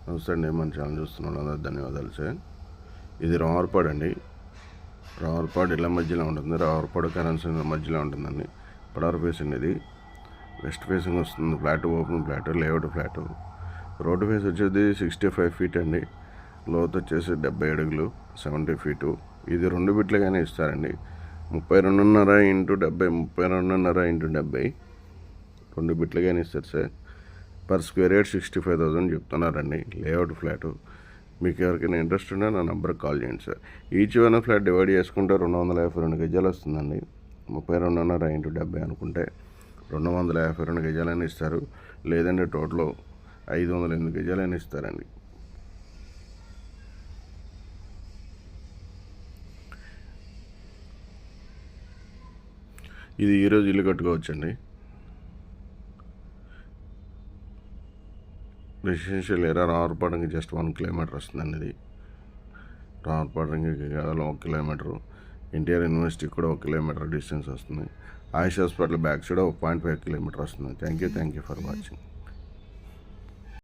నమస్తే అండి, మన ఛానల్ చూస్తున్నాను అందరూ ధన్యవాదాలు సార్. ఇది రావర్పాడు అండి. రావర్పాడు ఇళ్ళ మధ్యలో ఉంటుంది. రావర్పాడు కరెన్సీ మధ్యలో ఉంటుందండి. పడవర్ ఫేసింగ్ ఇది. వెస్ట్ ఫేసింగ్ వస్తుంది. Flat, open flat, layout flat. Road face వచ్చేది 65 feet అండి. లోతు వచ్చేసి 70 అడుగులు, 70 feet. ఇది 2 బిట్లుగానే ఇస్తారండి. 32.5 x 70, 32.5 x 70, 2 బిట్లుగానే ఇస్తారు సార్. పర్ స్క్వేర్ యార్డ్ 65,000 చెప్తున్నారండి. Layout flat. మీకు ఎవరికైనా ఇంట్రెస్ట్ ఉంటే నా నెంబర్కి కాల్ చేయండి sir. Each one flat divide చేసుకుంటే 252 గజాలు వస్తుందండి. 32.5 x 70 అనుకుంటే 252 గజాలని ఇస్తారు. లేదంటే టోటల్ 508 గజాలని ఇస్తారండి. ఇది ఈరోజు ఇల్లు కట్టుకోవచ్చండి. రెసిడెన్షియల్ ఏరియా రావర్పాడుకి జస్ట్ 1 kilometer వస్తుందండి. ఇది రావర్పాడుకి కేవలం 1 kilometer. ఎన్టీఆర్ యూనివర్సిటీ కూడా 1 kilometer డిస్టెన్స్ వస్తుంది. ఆయుష్ హాస్పిటల్ బ్యాక్ సైడ్ 1.5 kilometer వస్తుంది. Thank you for watching.